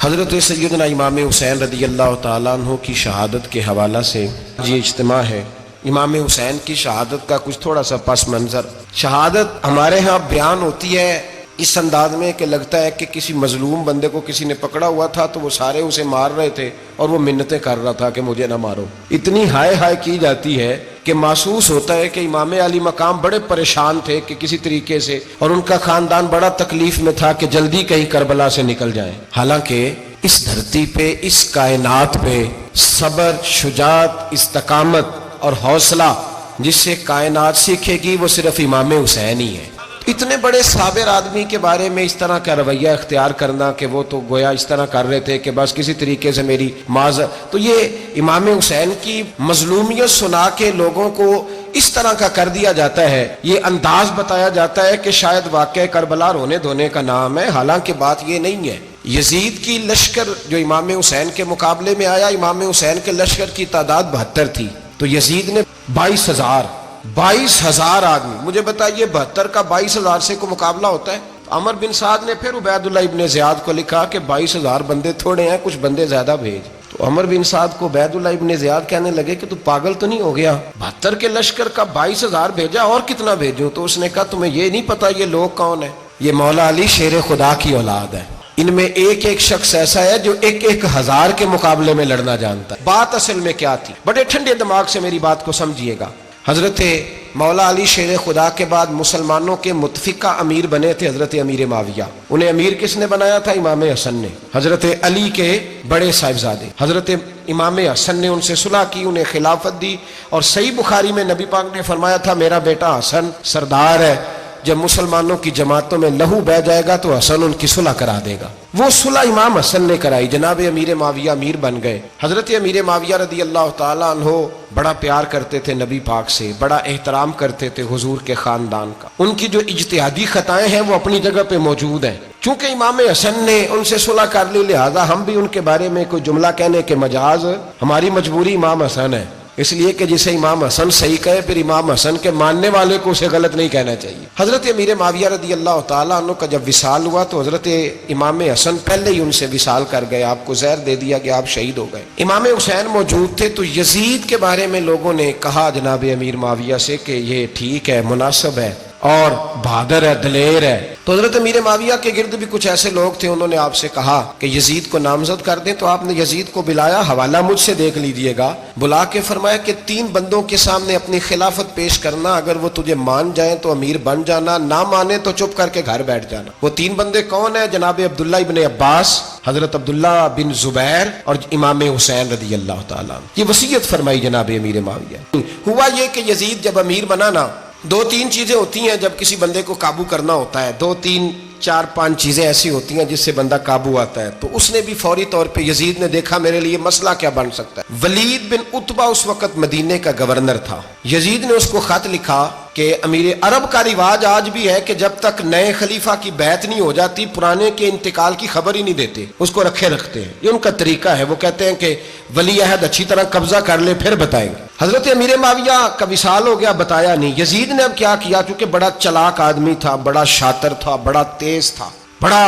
حضرت سیدنا امام حسین رضی اللہ تعالیٰ عنہ کی شہادت کے حوالہ سے یہ اجتماع ہے۔ امام حسین کی شہادت کا کچھ تھوڑا سا پس منظر۔ شہادت ہمارے ہاں بیان ہوتی ہے اس انداز میں کہ لگتا ہے کہ کسی مظلوم بندے کو کسی نے پکڑا ہوا تھا تو وہ سارے اسے مار رہے تھے اور وہ منتیں کر رہا تھا کہ مجھے نہ مارو۔ اتنی ہائے ہائے کی جاتی ہے کہ محسوس ہوتا ہے کہ امام علی مقام بڑے پریشان تھے کہ کسی طریقے سے، اور ان کا خاندان بڑا تکلیف میں تھا کہ جلدی کہیں کربلا سے نکل جائیں۔ حالانکہ اس دھرتی پہ، اس کائنات پہ صبر، شجاعت، استقامت اور حوصلہ جس سے کائنات سیکھے گی وہ صرف امام حسین ہی ہے۔ اتنے بڑے صابر آدمی کے بارے میں اس طرح کا رویہ اختیار کرنا کہ وہ تو گویا اس طرح کر رہے تھے کہ بس کسی طریقے سے میری معذرت، تو یہ امام حسین کی مظلومیت سنا کے لوگوں کو اس طرح کا کر دیا جاتا ہے، یہ انداز بتایا جاتا ہے کہ شاید واقع کربلا رونے دھونے کا نام ہے، حالانکہ بات یہ نہیں ہے۔ یزید کی لشکر جو امام حسین کے مقابلے میں آیا، امام حسین کے لشکر کی تعداد 72 تھی، تو یزید نے 22,000 آدمی، مجھے بتائیے 72 کا 22,000 سے کو مقابلہ ہوتا ہے؟ عمر بن سعد نے پھر عبید اللہ ابن زیاد کو لکھا کہ 22,000 بندے تھوڑے ہیں، کچھ بندے زیادہ بھیج۔ تو عمر بن سعد کو عبید اللہ ابن زیاد کہنے لگے کہ تو پاگل تو نہیں ہو گیا، 72 کے لشکر کا 22,000 بھیجا، اور کتنا بھیجوں؟ تو اس نے کہا تمہیں یہ نہیں پتا یہ لوگ کون ہیں؟ یہ مولا علی شیر خدا کی اولاد ہے، ان میں ایک ایک شخص ایسا ہے جو 1,000 کے مقابلے میں لڑنا جانتا ہے۔ بات اصل میں کیا تھی؟ بڑے ٹھنڈے دماغ سے میری بات کو سمجھیے گا۔ حضرت مولا علی شیر خدا کے بعد مسلمانوں کے متفقہ امیر بنے تھے حضرت امیر معاویہ۔ انہیں امیر کس نے بنایا تھا؟ امام حسن نے، حضرت علی کے بڑے صاحبزادے۔ حضرت امام حسن نے ان سے صلح کی، انہیں خلافت دی، اور صحیح بخاری میں نبی پاک نے فرمایا تھا میرا بیٹا حسن سردار ہے، جب مسلمانوں کی جماعتوں میں لہو بہ جائے گا تو حسن ان کی صلح کرا دے گا۔ وہ صلح امام حسن نے کرائی، جناب امیر معاویہ امیر بن گئے۔ حضرت امیر معاویہ رضی اللہ تعالیٰ عنہ بڑا پیار کرتے تھے نبی پاک سے، بڑا احترام کرتے تھے حضور کے خاندان کا۔ ان کی جو اجتہادی خطائیں ہیں وہ اپنی جگہ پہ موجود ہیں، چونکہ امام حسن نے ان سے صلح کر لی، لہذا ہم بھی ان کے بارے میں کوئی جملہ کہنے کے مجاز، ہماری مجبوری امام حسن ہے، اس لیے کہ جسے امام حسن صحیح کہے پھر امام حسن کے ماننے والے کو اسے غلط نہیں کہنا چاہیے۔ حضرت امیر معاویہ رضی اللہ تعالیٰ عنہ کا جب وصال ہوا تو حضرت امام حسن پہلے ہی ان سے وصال کر گئے، آپ کو زہر دے دیا کہ آپ شہید ہو گئے۔ امام حسین موجود تھے، تو یزید کے بارے میں لوگوں نے کہا جناب امیر معاویہ سے کہ یہ ٹھیک ہے، مناسب ہے اور بہادر ہے، دلیر ہے۔ تو حضرت امیر معاویہ کے گرد بھی کچھ ایسے لوگ تھے، انہوں نے آپ سے کہا کہ یزید کو نامزد کر دیں، تو آپ نے یزید کو بلایا، حوالہ مجھ سے دیکھ لیجئے گا، بلا کے فرمایا کہ 3 بندوں کے سامنے اپنی خلافت پیش کرنا، اگر وہ تجھے مان جائیں تو امیر بن جانا، نہ مانے تو چپ کر کے گھر بیٹھ جانا۔ وہ 3 بندے کون ہیں؟ جناب عبداللہ ابن عباس، حضرت عبداللہ بن زبیر اور امام حسین رضی اللہ تعالیٰ۔ یہ وصیت فرمائی جناب امیر معاویہ۔ ہوا یہ کہ یزید جب امیر بنا نا، 2-3 چیزیں ہوتی ہیں جب کسی بندے کو قابو کرنا ہوتا ہے، 2-3-4-5 چیزیں ایسی ہوتی ہیں جس سے بندہ قابو آتا ہے۔ تو اس نے بھی فوری طور پہ، یزید نے دیکھا میرے لیے مسئلہ کیا بن سکتا ہے۔ ولید بن عتبہ اس وقت مدینے کا گورنر تھا، یزید نے اس کو خط لکھا کہ امیر عرب کا رواج آج بھی ہے کہ جب تک نئے خلیفہ کی بیعت نہیں ہو جاتی پرانے کے انتقال کی خبر ہی نہیں دیتے، اس کو رکھے رکھتے ہیں، یہ ان کا طریقہ ہے۔ وہ کہتے ہیں کہ ولی عہد اچھی طرح قبضہ کر لے پھر بتائیں گے۔ حضرت امیر معاویہ کا وصال ہو گیا، بتایا نہیں۔ یزید نے اب کیا کیا، چونکہ بڑا چلاک آدمی تھا، بڑا شاطر تھا، بڑا تیز تھا، بڑا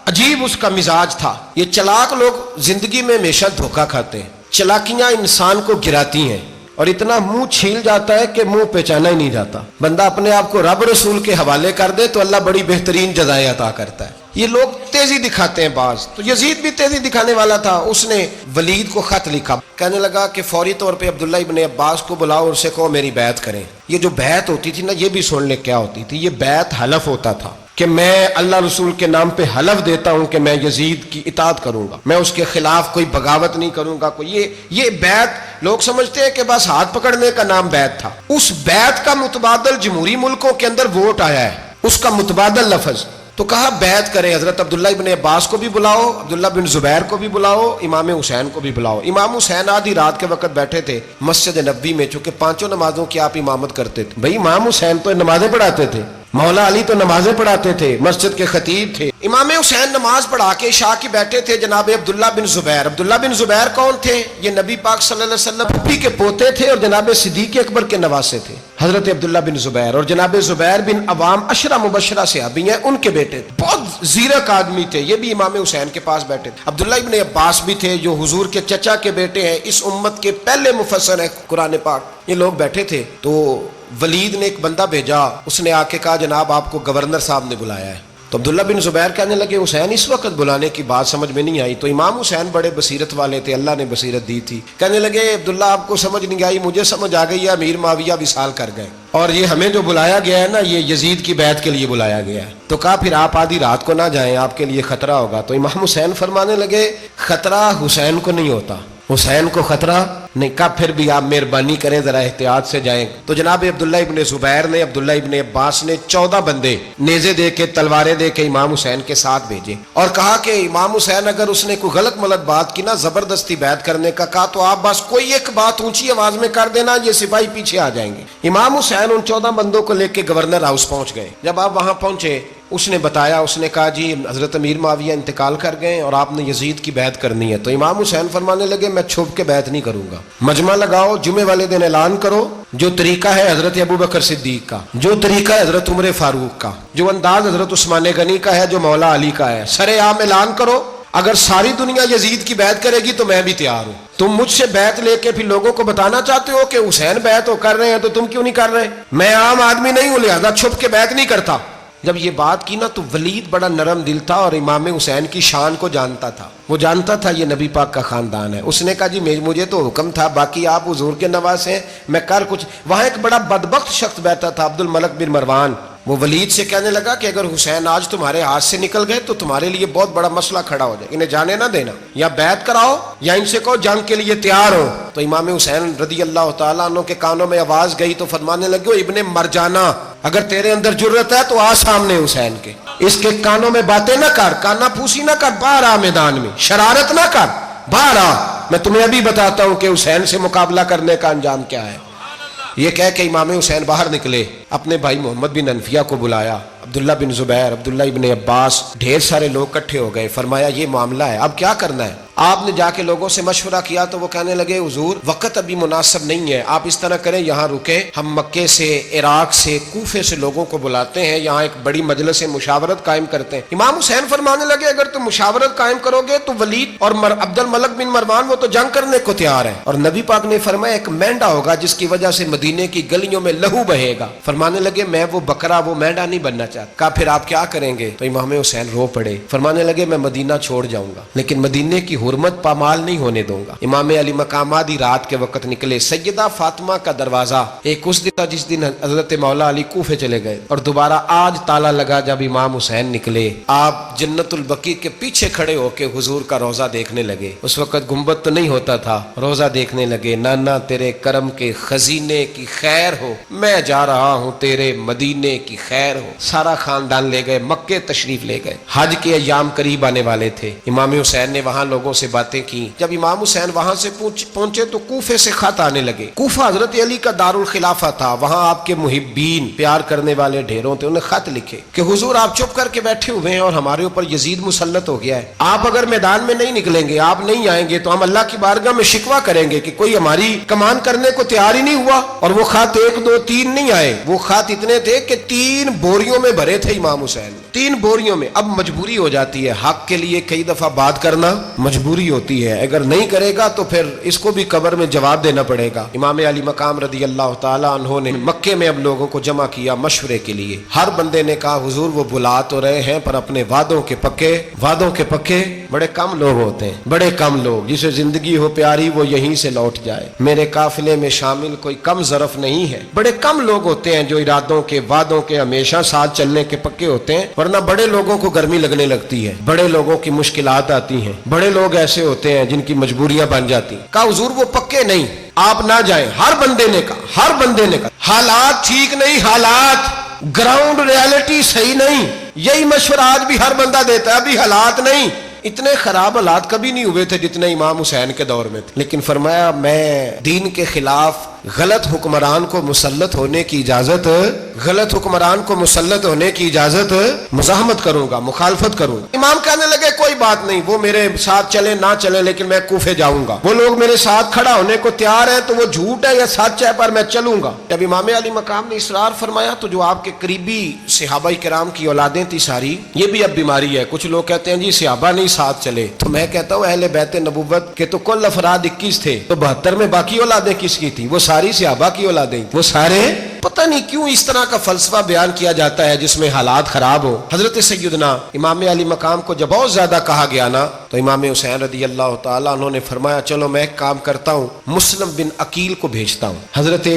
عجیب اس کا مزاج تھا۔ یہ چلاک لوگ زندگی میں ہمیشہ دھوکہ کھاتے ہیں، چلاکیاں انسان کو گراتی ہیں اور اتنا منہ چھیل جاتا ہے کہ منہ پہچانا ہی نہیں جاتا۔ بندہ اپنے آپ کو رب رسول کے حوالے کر دے تو اللہ بڑی بہترین جزائیں عطا کرتا ہے۔ یہ لوگ تیزی دکھاتے ہیں بعض، تو یزید بھی تیزی دکھانے والا تھا۔ اس نے ولید کو خط لکھا، کہنے لگا کہ فوری طور پہ عبداللہ ابن عباس کو بلاؤ اور اسے کہو میری بیعت کریں۔ یہ جو بیعت ہوتی تھی نا، یہ بھی سن لے کیا ہوتی تھی، یہ بیعت حلف ہوتا تھا کہ میں اللہ رسول کے نام پہ حلف دیتا ہوں کہ میں یزید کی اطاعت کروں گا، میں اس کے خلاف کوئی بغاوت نہیں کروں گا۔ یہ بیعت لوگ سمجھتے ہیں کہ بس ہاتھ پکڑنے کا نام بیعت تھا، اس بیعت کا متبادل جمہوری ملکوں کے اندر ووٹ آیا ہے، اس کا متبادل لفظ۔ تو کہا بیعت کریں، حضرت عبداللہ ابن عباس کو بھی بلاؤ، عبداللہ بن زبیر کو بھی بلاؤ، امام حسین کو بھی بلاؤ۔ امام حسین آدھی رات کے وقت بیٹھے تھے مسجد نبوی میں، چونکہ 5 نمازوں کی آپ امامت کرتے تھے، بھئی امام حسین تو نمازیں پڑھاتے تھے، مولا علی تو نمازیں پڑھاتے تھے, مسجد کے خطیب تھے. امام حسین نماز پڑھا کے عشاء کی بیٹھے تھے. جناب عبداللہ بن زبیر, عبداللہ بن زبیر کون تھے؟ یہ نبی پاک صلی اللہ علیہ وسلم پھپھی کے پوتے تھے اور جناب صدیق اکبر کے نواسے تھے, حضرت عبداللہ بن زبیر. اور جناب زبیر بن عوام عشرہ مبشرہ صحابی ہیں, ان کے بیٹے تھے. بہت زیرک آدمی تھے, یہ بھی امام حسین کے پاس بیٹھے تھے. عبداللہ ابن عباس بھی تھے جو حضور کے چچا کے بیٹے ہیں, اس امت کے پہلے مفسر ہیں قرآن پاک. یہ لوگ بیٹھے تھے تو ولید نے ایک بندہ بھیجا, اس نے آ کے کہا جناب آپ کو گورنر صاحب نے بلایا ہے. تو عبداللہ بن زبیر کہنے لگے حسین اس وقت بلانے کی بات سمجھ میں نہیں آئی. تو امام حسین بڑے بصیرت والے تھے, اللہ نے بصیرت دی تھی. کہنے لگے عبداللہ آپ کو سمجھ نہیں آئی, مجھے سمجھ آ گئی ہے, امیر معاویہ وصال کر گئے اور یہ ہمیں جو بلایا گیا ہے نا یہ یزید کی بیعت کے لیے بلایا گیا ہے. تو کہا پھر آپ آدھی رات کو نہ جائیں, آپ کے لیے خطرہ ہوگا. تو امام حسین فرمانے لگے خطرہ حسین کو نہیں ہوتا, حسین کو خطرہ نہیں. کہا پھر بھی آپ مہربانی کریں ذرا احتیاط سے جائیں. تو جناب عبداللہ ابن زبیر نے, عبداللہ ابن عباس نے 14 بندے نیزے دے کے تلواریں دے کے امام حسین کے ساتھ بھیجے اور کہا کہ امام حسین اگر اس نے کوئی غلط ملت بات کی نا, زبردستی بیعت کرنے کا کہا, تو آپ بس کوئی ایک بات اونچی آواز میں کر دینا, یہ سپاہی پیچھے آ جائیں گے. امام حسین ان 14 بندوں کو لے کے گورنر ہاؤس پہنچ گئے. جب آپ وہاں پہنچے اس نے بتایا, اس نے کہا جی حضرت امیر معاویہ انتقال کر گئے اور آپ نے یزید کی بیعت کرنی ہے. تو امام حسین فرمانے لگے میں چھپ کے بیعت نہیں کروں گا, مجمع لگاؤ, جمعے والے دن اعلان کرو, جو طریقہ ہے حضرت ابوبکر صدیق کا, جو طریقہ ہے حضرت عمر فاروق کا, جو انداز حضرت عثمان غنی کا ہے, جو مولا علی کا ہے, سر عام اعلان کرو. اگر ساری دنیا یزید کی بیعت کرے گی تو میں بھی تیار ہوں. تم مجھ سے بیعت لے کے پھر لوگوں کو بتانا چاہتے ہو کہ حسین بیعت ہو کر رہے ہیں تو تم کیوں نہیں کر رہے؟ میں عام آدمی نہیں ہوں, لہذا چھپ کے بیعت نہیں کرتا. جب یہ بات کی نا تو ولید بڑا نرم دل تھا اور امام حسین کی شان کو جانتا تھا, وہ جانتا تھا یہ نبی پاک کا خاندان ہے. اس نے کہا جی مجھے تو حکم تھا, باقی آپ حضور کے نواسے ہیں, میں کر کچھ. وہاں ایک بڑا بدبخت شخص بیٹھا تھا, عبد الملک بن مروان. وہ ولید سے کہنے لگا کہ اگر حسین آج تمہارے ہاتھ سے نکل گئے تو تمہارے لیے بہت بڑا مسئلہ کھڑا ہو جائے, انہیں جانے نہ دینا, یا بیعت کراؤ یا ان سے کہو جنگ کے لیے تیار ہو. تو امام حسین رضی اللہ تعالیٰ عنہ کے کانوں میں آواز گئی تو فرمانے لگے ابن مرجانہ, اگر تیرے اندر جرت ہے تو آ سامنے حسین کے, اس کے کانوں میں باتیں نہ کر, کانا پھوسی نہ کر, باہر آ میدان میں, شرارت نہ کر, باہر آ. میں تمہیں ابھی بتاتا ہوں کہ حسین سے مقابلہ کرنے کا انجام کیا ہے. یہ کہہ کے امام حسین باہر نکلے, اپنے بھائی محمد بن انفیہ کو بلایا, عبداللہ بن زبیر, عبداللہ ابن عباس, ڈھیر سارے لوگ اکٹھے ہو گئے. فرمایا یہ معاملہ ہے, اب کیا کرنا ہے؟ آپ نے جا کے لوگوں سے مشورہ کیا تو وہ کہنے لگے حضور وقت ابھی مناسب نہیں ہے, آپ اس طرح کریں یہاں رکے, ہم مکے سے, عراق سے, کوفے سے لوگوں کو بلاتے ہیں, یہاں ایک بڑی مجلس مشاورت قائم کرتے ہیں. امام حسین فرمانے لگے اگر تم مشاورت قائم کرو گے تو ولید اور عبد الملک بن مروان وہ تو جنگ کرنے کو تیار ہے, اور نبی پاک نے فرمایا ایک مینڈا ہوگا جس کی وجہ سے مدینے کی گلیوں میں لہو بہے گا. فرمانے لگے میں وہ بکرا, وہ مینڈا نہیں بننا چاہتا. کہا پھر آپ کیا کریں گے؟ تو امام حسین رو پڑے, فرمانے لگے میں مدینہ چھوڑ جاؤں گا لیکن مدینے کی حرمت پامال نہیں ہونے دوں گا. امام علی مقام آدھی رات کے وقت نکلے. سیدہ فاطمہ کا دروازہ ایک اس دن تھا جس دن حضرت مولا علی کوفے چلے گئے, اور دوبارہ آج تالا لگا جب امام حسین نکلے. آپ جنت البقیع کے پیچھے کھڑے ہو کے حضور کا روزہ دیکھنے لگے. اس وقت گنبد تو نہیں ہوتا تھا, روزہ دیکھنے لگے. نانا تیرے کرم کے خزینے کی خیر ہو, میں جا رہا ہوں تیرے مدینے کی خیر ہو. سارا خاندان لے گئے, مکے تشریف لے گئے. حج کے ایام قریب آنے والے تھے. امام حسین نے وہاں لوگوں سے باتیں کی. جب امام حسین وہاں سے پہنچے تو کوفے سے خط آنے لگے. کوفہ حضرت علی کا دارالخلافہ تھا, وہاں آپ کے محبین, پیار کرنے والے ڈھیروں تھے. انہیں خط لکھے کہ حضور آپ چپ کر کے بیٹھے ہوئے ہیں اور ہمارے اوپر یزید مسلط ہو گیا ہے, آپ اگر میدان میں نہیں نکلیں گے, آپ نہیں آئیں گے تو ہم اللہ کی بارگاہ میں شکوہ کریں گے کہ کوئی ہماری کمان کرنے کو تیار ہی نہیں ہوا. اور وہ خط 1 2 3 نہیں آئے, وہ خط اتنے تھے کہ 3 بوریوں میں بھرے تھے امام حسین, 3 بوریوں میں. اب مجبوری ہو جاتی ہے, حق کے لیے کئی دفعہ بات کرنا مجبوری ہوتی ہے, اگر نہیں کرے گا تو پھر اس کو بھی قبر میں جواب دینا پڑے گا. امام علی مقام رضی اللہ تعالیٰ عنہ نے مکے میں اب لوگوں کو جمع کیا مشورے کے لیے. ہر بندے نے کہا حضور وہ بلا تو رہے ہیں پر اپنے وعدوں کے پکے بڑے کم لوگ ہوتے ہیں, بڑے کم لوگ. جسے زندگی ہو پیاری وہ یہیں سے لوٹ جائے. میرے قافلے میں شامل کوئی کم ظرف نہیں ہے. بڑے کم لوگ ہوتے ہیں جو ارادوں کے, وعدوں کے ہمیشہ ساتھ چلنے کے پکے ہوتے ہیں, ورنہ بڑے لوگوں کو گرمی لگنے لگتی ہے, بڑے لوگوں کی مشکلات آتی ہیں, بڑے لوگ ایسے ہوتے ہیں جن کی مجبوریاں بن جاتی. کہا حضور وہ پکے نہیں, آپ نہ جائیں. ہر بندے نے کہا حالات ٹھیک نہیں, حالات گراؤنڈ ریالٹی صحیح نہیں. یہی مشورہ آج بھی ہر بندہ دیتا ہے, ابھی حالات نہیں. اتنے خراب حالات کبھی نہیں ہوئے تھے جتنے امام حسین کے دور میں تھے, لیکن فرمایا میں دین کے خلاف غلط حکمران کو مسلط ہونے کی اجازت، غلط حکمران کو مسلط ہونے کی اجازت، مزاحمت کروں گا، مخالفت کروں گا۔ امام کہنے لگے کوئی بات نہیں، وہ میرے ساتھ چلے نہ چلے لیکن میں کوفے جاؤں گا، وہ لوگ میرے ساتھ کھڑا ہونے کو تیار ہے تو وہ جھوٹ ہے یا سچ ہے پر میں چلوں گا۔ جب امام علی مقام نے اصرار فرمایا تو جو آپ کے قریبی صحابہ کرام کی اولادیں تھی ساری، یہ بھی اب بیماری ہے، کچھ لوگ کہتے ہیں جی صحابہ نہیں ساتھ چلے، تو میں کہتا ہوں اہل بیت نبوت کے تو کل افراد 21 تھے، تو 72 میں باقی اولادیں کس کی تھی؟ وہ ساری صحابہ کی اولادیں، وہ سارے، پتہ نہیں کیوں اس طرح کا فلسفہ بیان کیا جاتا ہے جس میں حالات خراب ہو۔ حضرت سیدنا امام علی مقام کو جب بہت زیادہ کہا گیا نا تو امام حسین رضی اللہ تعالیٰ انہوں نے فرمایا چلو میں ایک کام کرتا ہوں، مسلم بن عقیل کو بھیجتا ہوں۔ حضرت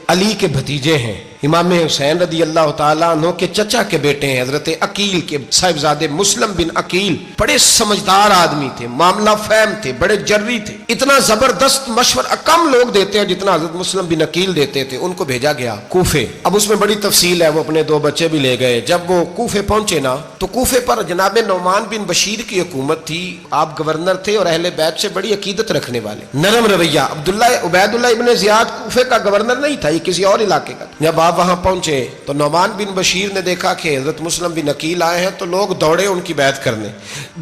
علی کے بھتیجے ہیں، امام حسین رضی اللہ تعالیٰ عنہ کے چچا کے بیٹے ہیں، حضرت عقیل کے صاحبزادے مسلم بن عقیل، بڑے سمجھدار آدمی تھے، معاملہ فہم تھے، بڑے جری تھے، اتنا زبردست مشورہ کم لوگ دیتے ہیں جتنا حضرت مسلم بن عقیل دیتے تھے۔ ان کو بھیجا گیا کوفے۔ اب اس میں بڑی تفصیل ہے، وہ اپنے 2 بچے بھی لے گئے۔ جب وہ کوفے پہنچے نا تو کوفے پر جناب نعمان بن بشیر کی حکومت تھی، آپ گورنر تھے اور اہل بیت سے بڑی عقیدت رکھنے والے، نرم رویہ۔ عبید اللہ ابن زیاد کوفے کا گورنر نہیں تھا، یہ کسی اور علاقے کا۔ جب آپ وہاں پہنچے تو نعمان بن بشیر نے دیکھا کہ حضرت مسلم بن عقیل آئے ہیں تو لوگ دوڑے ان کی بیعت کرنے،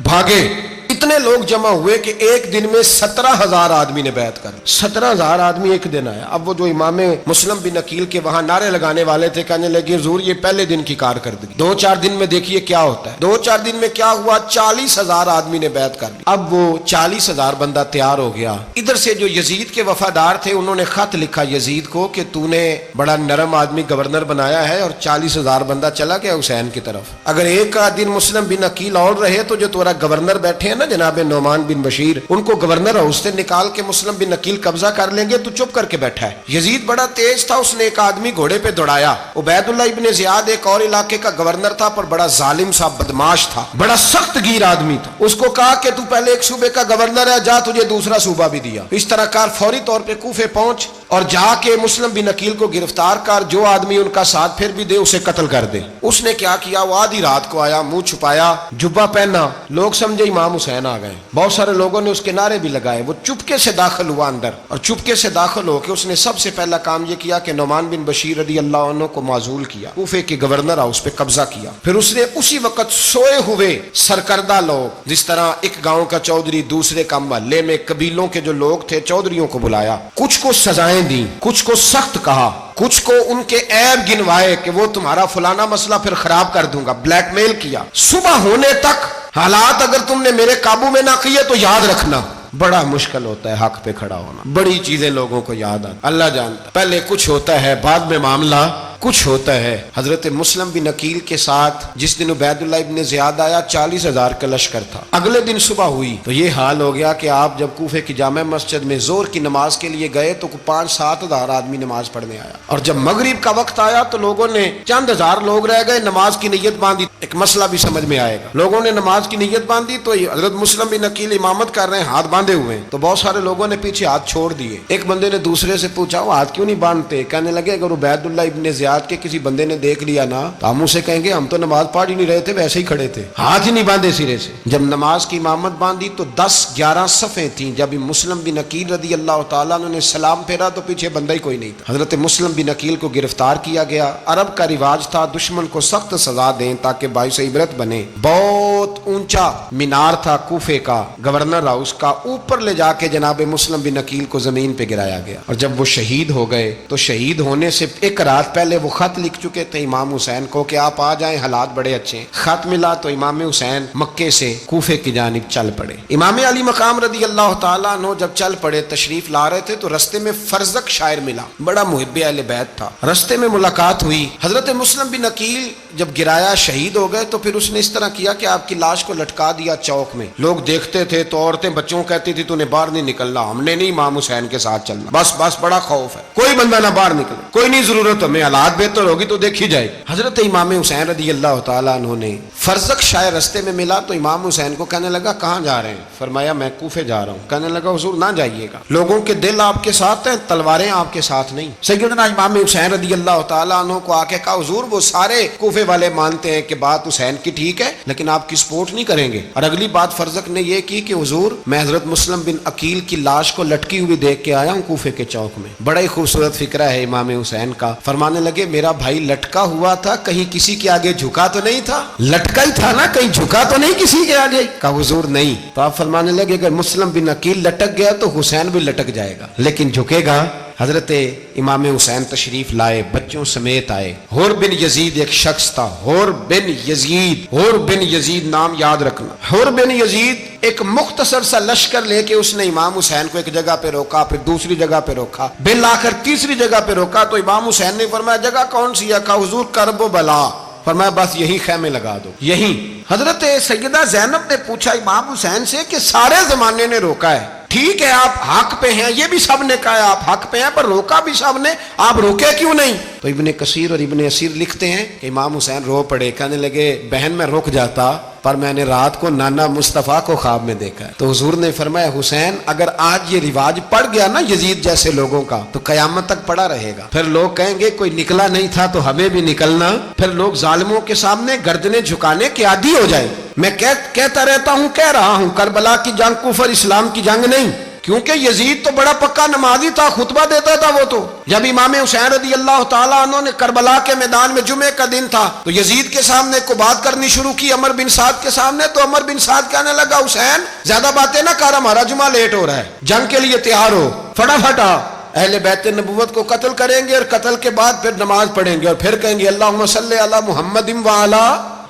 بھاگے، اتنے لوگ جمع ہوئے کہ ایک دن میں 17,000 آدمی نے بیعت کر، 17,000 آدمی ایک دن آیا۔ اب وہ جو امام مسلم بن عقیل کے وہاں نعرے لگانے والے تھے کہنے لگے حضور یہ پہلے دن کی کارکردگی، 2-4 دن میں دیکھیے کیا ہوتا ہے۔ 2-4 دن میں کیا ہوا، 40,000 آدمی نے بیعت کر لی۔ اب وہ 40,000 بندہ تیار ہو گیا۔ ادھر سے جو یزید کے وفادار تھے انہوں نے خط لکھا یزید کو کہ تو نے بڑا نرم آدمی گورنر بنایا ہے اور 40,000 بندہ چلا گیا حسین کی طرف، اگر ایک دن مسلم بن عقیل اور رہے تو جو تمہارا گورنر بیٹھے ہیں نا جناب نعمان بن بشیر، ان کو گورنر ہاؤس سے نکال کے مسلم بن عقیل قبضہ کر لیں گے، تو چپ کر کے بیٹھا ہے۔ یزید بڑا تیز تھا، اس نے ایک آدمی گھوڑے پہ دوڑایا۔ عبید اللہ ابن زیاد ایک اور علاقے کا گورنر تھا پر بڑا ظالم سا بدماش تھا، بڑا سخت گیر آدمی تھا۔ اس کو کہا کہ تو پہلے ایک صوبے کا گورنر ہے، جا تجھے دوسرا صوبہ بھی دیا۔ اس طرح کار فوری طور پہ کوفے پہنچ اور جا کے مسلم بن عقیل کو گرفتار کر، جو آدمی ان کا ساتھ پھر بھی دے اسے قتل کر دے۔ اس نے کیا کیا، وہ آدھی رات کو آیا، منہ چھپایا، جبہ پہنا، لوگ سمجھے امام حسین آ گئے۔ بہت سارے لوگوں نے اس کے نعرے بھی لگائے۔ وہ چپکے سے داخل ہوا اندر، اور چپکے سے داخل ہو کے اس نے سب سے پہلا کام یہ کیا کہ نعمان بن بشیر رضی اللہ عنہ کو معزول کیا، کوفے کے گورنر ہاؤس پہ قبضہ کیا۔ پھر اس نے اسی وقت سوئے ہوئے سرکردہ لوگ، جس طرح ایک گاؤں کا چودھری دوسرے کا محلے میں قبیلوں کے جو لوگ تھے چودھریوں کو بلایا، کچھ کو سزائیں دی، کچھ کو سخت کہا، کچھ کو ان کے عیب گنوائے کہ وہ تمہارا فلانا مسئلہ پھر خراب کر دوں گا، بلیک میل کیا۔ صبح ہونے تک حالات اگر تم نے میرے قابو میں نہ کیے تو یاد رکھنا بڑا مشکل ہوتا ہے حق پہ کھڑا ہونا، بڑی چیزیں لوگوں کو یاد آتی، اللہ جانتا، پہلے کچھ ہوتا ہے بعد میں معاملہ کچھ ہوتا ہے۔ حضرت مسلم بن عقیل کے ساتھ جس دن عبید اللہ ابن زیاد آیا 40,000 کا لشکر تھا۔ اگلے دن صبح ہوئی تو یہ حال ہو گیا کہ آپ جب کوفے کی جامع مسجد میں زور کی نماز کے لیے گئے تو 5-7 ہزار آدمی نماز پڑھنے آیا، اور جب مغرب کا وقت آیا تو لوگوں نے چند ہزار لوگ رہ گئے، نماز کی نیت باندھی۔ ایک مسئلہ بھی سمجھ میں آئے گا، لوگوں نے نماز کی نیت باندھی تو حضرت مسلم بن عقیل امامت کر رہے ہیں، ہاتھ باندھے ہوئے، تو بہت سارے لوگوں نے پیچھے ہاتھ چھوڑ دیے۔ ایک بندے نے دوسرے سے پوچھا وہ ہاتھ کیوں نہیں باندھتے؟ کہنے لگے اگر عبید اللہ ابن زیاد کے کسی بندے نے دیکھ لیا نا تو ہم اسے کہیں گے ہم تو نماز پڑھ ہی نہیں رہے تھے، ویسے ہی کھڑے تھے، ہاتھ ہی نہیں باندھے سرے سے۔ جب نماز کی امامت باندھی تو 10-11 صفیں تھیں۔ جب مسلم بن عقیل رضی اللہ تعالیٰ نے سلام پھیرا تو پیچھے بندہ ہی کوئی نہیں تھا۔ حضرت مسلم بن عقیل کو گرفتار کیا گیا۔ عرب کا رواج تھا دشمن کو سخت سزا دیں تاکہ باعث عبرت بنے۔ بہت اونچا مینار تھا کوفے کا، گورنر ہاؤس کا، اوپر لے جا کے جناب مسلم بن عقیل کو زمین پہ گرایا گیا، اور جب وہ شہید ہو گئے تو شہید ہونے سے ایک رات پہلے وہ خط لکھ چکے تھے امام حسین کو کہ آپ آ جائیں، حالات بڑے اچھے ہیں۔ خط ملا تو امام حسین مکے سے کوفے کی جانب چل پڑے۔ امام علی مقام رضی اللہ تعالیٰ عنہ جب چل پڑے تشریف لا رہے تھے تو رستے میں فرزق شاعر ملا، بڑا محب اہل بیت تھا، رستے میں ملاقات ہوئی۔ حضرت مسلم بن عقیل جب گرایا شہید ہو گئے تو پھر اس نے اس طرح کیا کہ آپ کی لاش کو لٹکا دیا چوک میں، لوگ دیکھتے تھے تو عورتیں بچوں کہتی تھی تو نے باہر نہیں نکلنا، ہم نے نہیں امام حسین کے ساتھ چلنا، بس بڑا خوف ہے، کوئی بندہ نہ باہر نکلے، کوئی نہیں ضرورت ہمیں، حالات بہتر ہوگی تو دیکھی جائے۔ حضرت امام حسین رضی اللہ تعالیٰ عنہ نے فرزق شاعر رستے میں ملا تو امام حسین کو کہنے لگا کہاں جا رہے ہیں؟ فرمایا میں کوفے جا رہا ہوں۔ کہنے لگا حضور نہ جائیے گا، لوگوں کے دل آپ کے ساتھ ہیں، تلواریں آپ کے ساتھ نہیں۔ سیدنا امام حسین رضی اللہ تعالیٰ عنہ کو آ کے کہا حضور وہ سارے کوفے والے مانتے ہیں کہ بات حسین کی ٹھیک ہے لیکن آپ کی سپورٹ نہیں کریں گے. اور اگلی بات فرزق نے یہ کی کہ حضور میں حضرت مسلم بن عقیل کی لاش کو لٹکی ہوئی دیکھ کے آیا ہوں کوفے کے چوک میں. بڑا ہی خوبصورت فکرہ ہے امام حسین کا. فرمانے لگے میرا بھائی لٹکا ہوا تھا, کہیں کسی کے آگے جھکا تو نہیں تھا؟ لٹکا ہی تھا نا, کہیں جھکا تو نہیں کسی کے آگے؟ کہا حضور نہیں. تو آپ فرمانے لگے اگر مسلم بن عقیل لٹک گیا تو حسین بھی لٹک جائے گا, لیکن جھکے گا. حضرت امام حسین تشریف لائے, بچوں سمیت آئے. حور بن یزید ایک شخص تھا, حور بن یزید, حور بن یزید نام یاد رکھنا. حور بن یزید ایک مختصر سا لشکر لے کے اس نے امام حسین کو ایک جگہ پہ روکا, پھر دوسری جگہ پہ روکا, بالآخر تیسری جگہ پہ روکا. تو امام حسین نے فرمایا جگہ کون سی ہے؟ کہا حضور کرب و بلا. فرمایا بس یہی خیمے لگا دو, یہی. حضرت سیدہ زینب نے پوچھا امام حسین سے کہ سارے زمانے نے روکا ہے, ٹھیک ہے آپ حق پہ ہیں, یہ بھی سب نے کہا آپ حق پہ ہیں, پر روکا بھی سب نے, آپ روکے کیوں نہیں؟ تو ابن کثیر اور ابن اسیر لکھتے ہیں کہ امام حسین رو پڑے, کہنے لگے بہن میں رک جاتا پر میں نے رات کو نانا مصطفیٰ کو خواب میں دیکھا ہے. تو حضور نے فرمایا حسین اگر آج یہ رواج پڑ گیا نا یزید جیسے لوگوں کا تو قیامت تک پڑا رہے گا. پھر لوگ کہیں گے کوئی نکلا نہیں تھا تو ہمیں بھی نکلنا, پھر لوگ ظالموں کے سامنے گردنیں جھکانے کے عادی ہو جائیں. میں کہتا رہتا ہوں, کہہ رہا ہوں, کربلا کی جنگ کفر اسلام کی جنگ نہیں, کیونکہ یزید تو بڑا پکا نمازی تھا, خطبہ دیتا تھا. وہ تو جب امام حسین رضی اللہ تعالیٰ عنہ نے کربلا کے میدان میں جمعے کا دن تھا تو یزید کے سامنے کو بات کرنی شروع کی, عمر بن سعد کے سامنے. تو عمر بن سعد کہنے لگا حسین زیادہ باتیں نہ کر, ہمارا جمعہ لیٹ ہو رہا ہے, جنگ کے لیے تیار ہو, فٹافٹ آ. اہل بیت نبوت کو قتل کریں گے اور قتل کے بعد پھر نماز پڑھیں گے اور پھر کہیں گے اللہم صلی علی محمد وعلی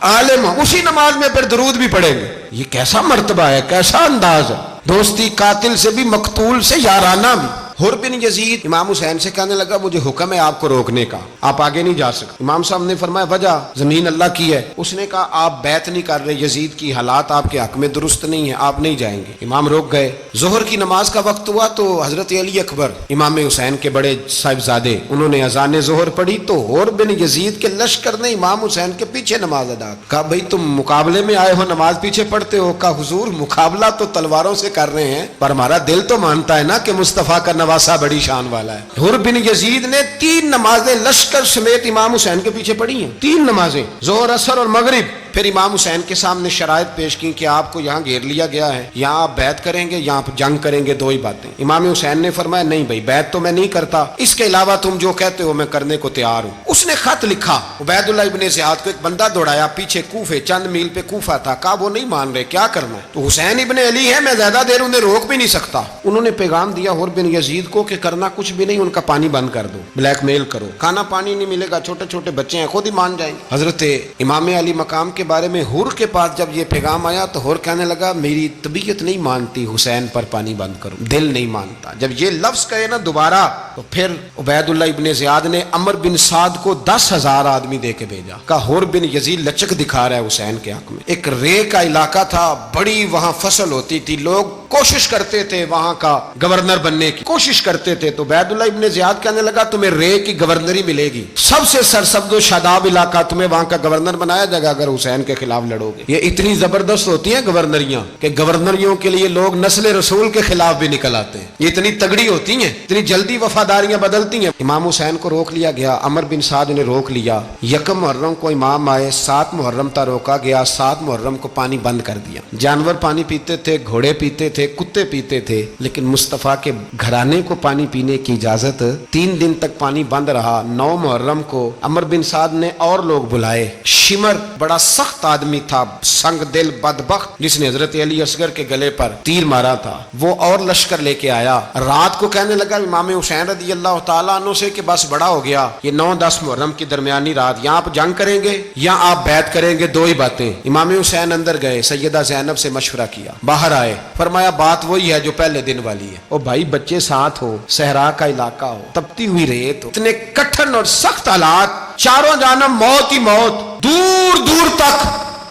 آل محمد, اسی نماز میں پھر درود بھی پڑھیں گے. یہ کیسا مرتبہ ہے, کیسا انداز ہے, دوستی قاتل سے بھی مقتول سے یارانہ بھی. حر بن یزید امام حسین سے کہنے لگا مجھے حکم ہے آپ کو روکنے کا, آپ آگے نہیں جا سکتے. امام صاحب نے فرمایا وجہ زمین اللہ کی ہے. اس نے کہا آپ بیعت نہیں کر رہے, یزید کی حالات آپ کے حق میں درست نہیں ہیں, آپ نہیں جائیں گے. امام روک گئے. ظہر کی نماز کا وقت ہوا تو حضرت علی اکبر امام حسین کے بڑے صاحبزادے انہوں نے اذان ظہر پڑھی تو حر بن یزید کے لشکر نے امام حسین کے پیچھے نماز ادا کی. کہا بھائی تم مقابلے میں آئے ہو, نماز پیچھے پڑھتے ہو؟ کہا حضور مقابلہ تو تلواروں سے کر رہے ہیں پر ہمارا دل تو مانتا ہے نا کہ مصطفیٰ کا نواسہ بڑی شان والا ہے. حر بن یزید نے 3 نمازیں لشکر سمیت امام حسین کے پیچھے پڑھی ہیں, 3 نمازیں, ظہر اثر اور مغرب. پھر امام حسین کے سامنے شرائط پیش کی کہ آپ کو یہاں گھیر لیا گیا ہے, یہاں آپ بیعت کریں گے, یہاں جنگ کریں گے, 2 ہی باتیں. امام حسین نے فرمایا نہیں بھائی بیعت تو میں نہیں کرتا, اس کے علاوہ تم جو کہتے ہو میں کرنے کو تیار ہوں. اس نے خط لکھا, عبید اللہ ابن زیاد کو ایک بندہ دوڑایا پیچھے کوفے, چند میل پہ کوفہ تھا. کہا وہ نہیں مان رہے, کیا کرنا ہے؟ تو حسین ابن علی ہے, میں زیادہ دیر انہیں روک بھی نہیں سکتا. انہوں نے پیغام دیا حر بن یزید کو کہ کرنا کچھ بھی نہیں, ان کا پانی بند کر دو, بلیک میل کرو, کھانا پانی نہیں ملے گا, چھوٹے چھوٹے بچے ہیں خود ہی مان جائیں گے. حضرت امام علی مقام کے بارے میں حر کے پاس جب یہ پیغام آیا تو حر کہنے لگا میری طبیعت نہیں مانتی حسین پر پانی بند کرو, دل نہیں مانتا. جب یہ لفظ کہے نا دوبارہ تو پھر عبید اللہ ابن زیاد نے عمر بن سعد کو 10,000 آدمی دے کے بھیجا. کہا حر بن یزید لچک دکھا رہا ہے حسین کے حق میں. ایک رے کا علاقہ تھا, بڑی وہاں فصل ہوتی تھی, لوگ کوشش کرتے تھے وہاں کا گورنر بننے کی کوشش کرتے تھے. تو عبید اللہ ابن زیاد کہنے لگا تمہیں رے کی گورنری ملے گی, سب سے سرسبز و شاداب علاقہ, تمہیں وہاں کا گورنر بنایا جائے گا اگر حسین کے خلاف لڑو گے. یہ اتنی زبردست ہوتی ہیں گورنریاں کہ گورنریوں کے لیے لوگ نسل رسول کے خلاف بھی نکل آتے ہیں. یہ اتنی تگڑی ہوتی ہیں, اتنی جلدی وفاداریاں بدلتی ہیں. امام حسین کو روک لیا گیا, عمر بن سعد نے روک لیا. 1 محرم کو امام آئے, 7 محرم تا روکا گیا, 7 محرم کو پانی بند کر دیا. جانور پانی پیتے تھے, گھوڑے پیتے تھے, کتے پیتے تھے, لیکن مصطفیٰ کے گھرانے کو پانی پینے کی اجازت. 3 دن تک پانی بند رہا. 9 محرم کو عمر بن سعد نے اور لوگ بلائے. شمر بڑا سخت آدمی تھا, سنگ دل بدبخت, جس نے حضرت علی اصغر کے گلے پر تیر مارا تھا, وہ اور لشکر لے کے آیا. رات کو کہنے لگا امام حسین رضی اللہ تعالیٰ عنہ سے کہ بس بڑا ہو گیا, یہ 9-10 محرم کی درمیانی رات, یہاں آپ جنگ کریں گے یا آپ بیعت کریں گے, 2 ہی باتیں. امام حسین اندر گئے, سیدہ زینب سے مشورہ کیا, باہر آئے, فرمایا بات وہی ہے جو پہلے دن والی ہے. او بھائی بچے ساتھ ہو, صحرا کا علاقہ ہو, تپتی ہوئی ریت ہو, اتنے کٹھن اور سخت حالات, چاروں جانب موت ہی موت, دور دور تک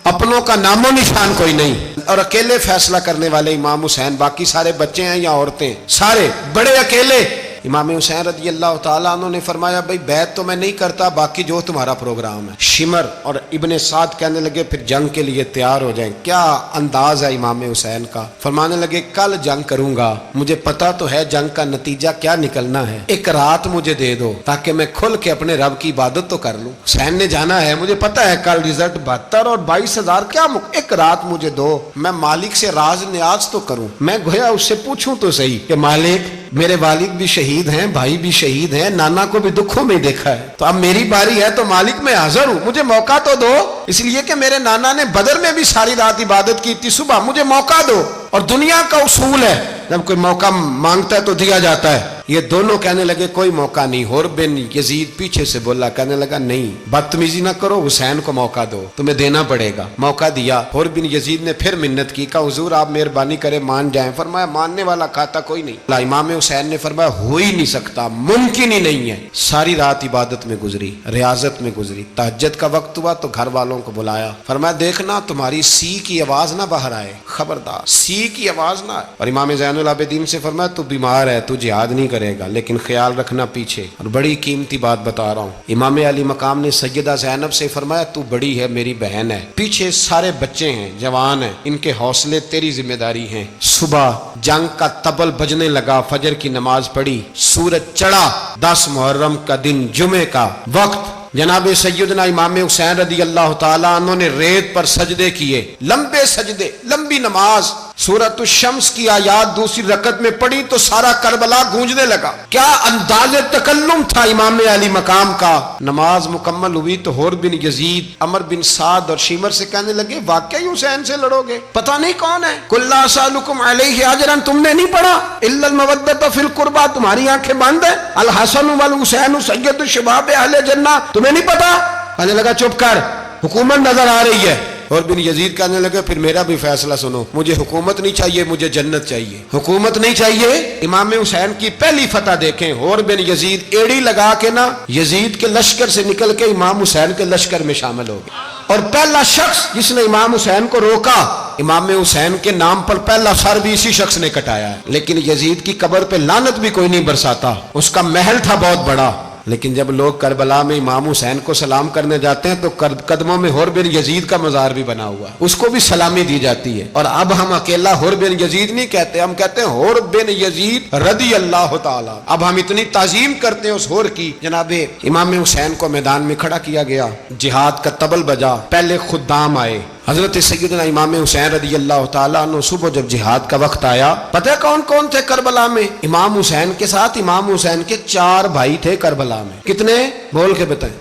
اپنوں کا نام و نشان کوئی نہیں, اور اکیلے فیصلہ کرنے والے امام حسین, باقی سارے بچے ہیں یا عورتیں, سارے بڑے اکیلے. امام حسین رضی اللہ تعالیٰ عنہ نے فرمایا بھائی بیعت تو میں نہیں کرتا، باقی جو تمہارا پروگرام ہے۔ شمر اور ابن سعد کہنے لگے پھر جنگ کے لیے تیار ہو جائیں۔ کیا انداز ہے امام حسین کا، فرمانے لگے کل جنگ کروں گا، مجھے پتا تو ہے جنگ کا نتیجہ کیا نکلنا ہے، ایک رات مجھے دے دو تاکہ میں کھل کے اپنے رب کی عبادت تو کر لوں۔ حسین نے جانا ہے، مجھے پتا ہے کل رزلٹ 72 اور 22,000 کیا ایک رات مجھے دو، میں مالک سے راز نیاز تو کروں، میں گویا اس سے پوچھوں تو صحیح کہ مالک میرے والد بھی شہید ہیں، بھائی بھی شہید ہیں، نانا کو بھی دکھوں میں دیکھا ہے، تو اب میری باری ہے تو مالک میں حاضر ہوں، مجھے موقع تو دو، اس لیے کہ میرے نانا نے بدر میں بھی ساری رات عبادت کی تھی، صبح مجھے موقع دو۔ اور دنیا کا اصول ہے جب کوئی موقع مانگتا ہے تو دیا جاتا ہے۔ یہ دونوں کہنے لگے کوئی موقع نہیں۔ حر بن یزید پیچھے سے بولا، کہنے لگا نہیں بدتمیزی نہ کرو، حسین کو موقع دو، تمہیں دینا پڑے گا۔ موقع دیا۔ حر بن یزید نے پھر منت کی، کہا حضور آپ مہربانی کرے مان جائیں۔ فرمایا ماننے والا کھاتا کوئی نہیں۔ امام حسین نے فرمایا ہو ہی نہیں سکتا، ممکن ہی نہیں ہے۔ ساری رات عبادت میں گزری، ریاضت میں گزری۔ تہجد کا وقت ہوا تو گھر والوں کو بلایا، فرمایا دیکھنا تمہاری سی کی آواز نہ باہر آئے، خبردار سی کی آواز نہ آئے۔ اور امام زین العابدین سے فرمایا تو بیمار ہے، تو جہاد نہیں کرے گا، لیکن خیال رکھنا پیچھے۔ اور بڑی قیمتی بات بتا رہا ہوں، امام علی مقام نے سیدہ زینب سے فرمایا تو بڑی ہے، میری بہن ہے، پیچھے سارے بچے ہیں، جوان ہیں، ان کے حوصلے تیری ذمہ داری ہیں۔ صبح جنگ کا طبل بجنے لگا، فجر کی نماز پڑھی، سورج چڑھا، 10 محرم کا دن، جمعے کا وقت۔ جناب سیدنا امام حسین رضی اللہ تعالیٰ عنہ نے ریت پر سجدے کیے، لمبے سجدے، لمبی نماز۔ سورۃ الشمس کی آیات دوسری رکعت میں پڑھی تو سارا کربلا گونجنے لگا۔ کیا انداز تکلم تھا امام علی مقام کا۔ نماز مکمل ہوئی تو حر بن یزید، عمر بن سعد اور شیمر سے کہنے لگے واقعی حسین سے لڑو گے؟ پتہ نہیں کون ہے۔ قل لا اسألکم علیہ اجرا، تم نے نہیں پڑھا؟ الا المودۃ فی القربى، تمہاری آنکھیں بند ہیں۔ الحسن والحسین سید الشباب اہل جنہ، تمہیں نہیں پتا؟ کہنے لگا چپ کر، حکومت نظر آ رہی ہے۔ اور بن یزید کہنے لگے پھر میرا بھی فیصلہ سنو، مجھے حکومت نہیں چاہیے، مجھے جنت چاہیے۔ حکومت نہیں چاہیے۔ امام حسین کی پہلی فتح دیکھیں، اور بن یزید ایڑی لگا کے نا یزید کے لشکر سے نکل کے امام حسین کے لشکر میں شامل ہو گیا۔ اور پہلا شخص جس نے امام حسین کو روکا، امام حسین کے نام پر پہلا سر بھی اسی شخص نے کٹایا ہے۔ لیکن یزید کی قبر پہ لعنت بھی کوئی نہیں برساتا، اس کا محل تھا بہت بڑا۔ لیکن جب لوگ کربلا میں امام حسین کو سلام کرنے جاتے ہیں تو قدموں میں حر بن یزید کا مزار بھی بنا ہوا ہے، اس کو بھی سلامی دی جاتی ہے۔ اور اب ہم اکیلا حر بن یزید نہیں کہتے، ہم کہتے ہیں حر بن یزید رضی اللہ تعالی۔ اب ہم اتنی تعظیم کرتے ہیں اس حر کی۔ جناب امام حسین کو میدان میں کھڑا کیا گیا، جہاد کا طبل بجا، پہلے خدام آئے۔ حضرت سیدنا امام حسین رضی اللہ تعالیٰ عنہ صبح جب جہاد کا وقت آیا، پتہ ہے کون کون تھے کربلا میں؟ امام حسین کے ساتھ امام حسین کے 4 بھائی تھے کربلا میں۔ کتنے؟ بول کے بتائیں۔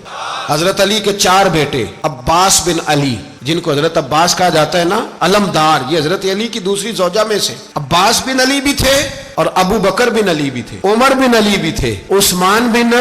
حضرت علی کے 4 بیٹے، عباس بن علی جن کو حضرت عباس کہا جاتا ہے نا، علمدار، یہ حضرت علی کی دوسری زوجہ میں سے۔ عباس بن علی بھی تھے اور ابو بکر بن علی بھی تھے، عمر بن علی بھی تھے، عثمان بن،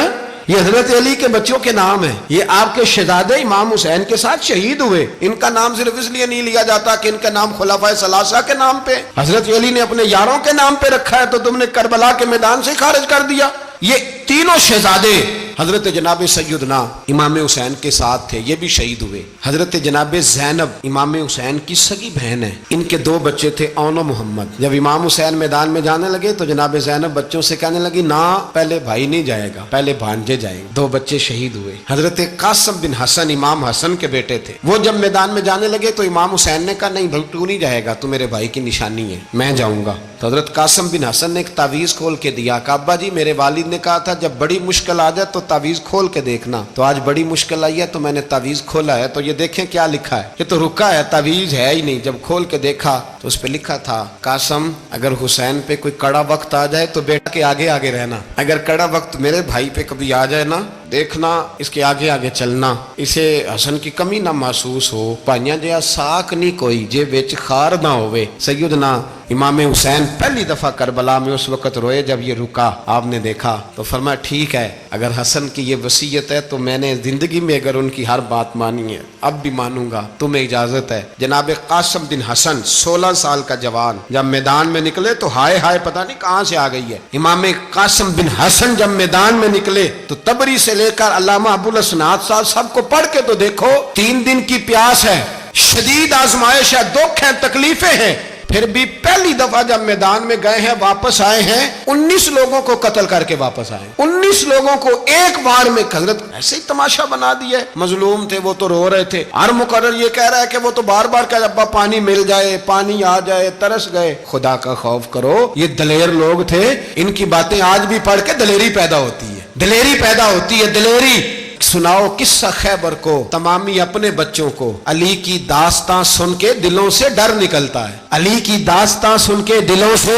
یہ حضرت علی کے بچوں کے نام ہیں۔ یہ آپ کے شہزادے امام حسین کے ساتھ شہید ہوئے۔ ان کا نام صرف اس لیے نہیں لیا جاتا کہ ان کا نام خلفائے ثلاثہ کے نام پہ، حضرت علی نے اپنے یاروں کے نام پہ رکھا ہے تو تم نے کربلا کے میدان سے خارج کر دیا۔ یہ تینوں شہزادے حضرت جناب سیدنا امام حسین کے ساتھ تھے، یہ بھی شہید ہوئے۔ حضرت جناب زینب امام حسین کی سگی بہن ہے، ان کے 2 بچے تھے، اون و محمد۔ جب امام حسین میدان میں جانے لگے تو جناب زینب بچوں سے کہنے لگی نہ، پہلے بھائی نہیں جائے گا، پہلے بھانجے جائیں گے۔ 2 بچے شہید ہوئے۔ حضرت قاسم بن حسن امام حسن کے بیٹے تھے، وہ جب میدان میں جانے لگے تو امام حسین نے کہا نہیں بھائی تو نہیں جائے گا، تو میرے بھائی کی نشانی ہے، میں جاؤں گا۔ تو حضرت قاسم بن حسن نے ایک تعویذ کھول کے دیا کہ ابا جی میرے والد نے کہا تھا جب بڑی مشکل آ جائے تو تعویذ کھول کے دیکھنا، تو آج بڑی مشکل آئی ہے تو میں نے تعویذ کھولا ہے، تو یہ دیکھیں کیا لکھا ہے، یہ تو رکا ہے، تعویذ ہے ہی نہیں۔ جب کھول کے دیکھا تو اس پہ لکھا تھا قاسم اگر حسین پہ کوئی کڑا وقت آ جائے تو بیٹا کے آگے آگے رہنا، اگر کڑا وقت میرے بھائی پہ کبھی آ جائے نا دیکھنا اس کے آگے آگے چلنا، اسے حسن کی کمی نہ محسوس ہو، پائیاں جیا ساک نہیں کوئی جے وچ خار نہ ہوئے۔ سیدنا امام حسین پہلی دفعہ کربلا میں اس وقت روئے جب یہ رکا، آپ نے دیکھا تو فرمایا ٹھیک ہے، اگر حسن کی یہ وصیت ہے تو میں نے زندگی میں اگر ان کی ہر بات مانی ہے اب بھی مانوں گا، تمہیں اجازت ہے۔ جناب قاسم بن حسن 16 سال کا جوان جب میدان میں نکلے تو ہائے ہائے پتہ نہیں کہاں سے آ گئی ہے۔ امام قاسم بن حسن جب میدان میں نکلے تو تبری سے لے کر علامہ ابو الاسناد صاحب سب کو پڑھ کے تو دیکھو، 3 دن کی پیاس ہے، شدید آزمائش ہے، دکھ ہے، تکلیفیں ہیں، پھر بھی پہلی دفعہ جب میدان میں گئے ہیں واپس آئے ہیں 19 لوگوں کو قتل کر کے واپس آئے 19 لوگوں کو ایک بار میں حضرت ایسے ہی تماشا بنا دیا ہے مظلوم تھے وہ تو رو رہے تھے ہر مقرر یہ کہہ رہا ہے کہ وہ تو بار بار کہ ابا پانی مل جائے پانی آ جائے ترس گئے خدا کا خوف کرو یہ دلیر لوگ تھے ان کی باتیں آج بھی پڑھ کے دلیری پیدا ہوتی ہے دلیری پیدا ہوتی ہے دلیری سناؤ قصہ خیبر کو تمامی اپنے بچوں کو علی کی داستان سن کے دلوں سے ڈر نکلتا ہے علی کی داستان سن کے دلوں سے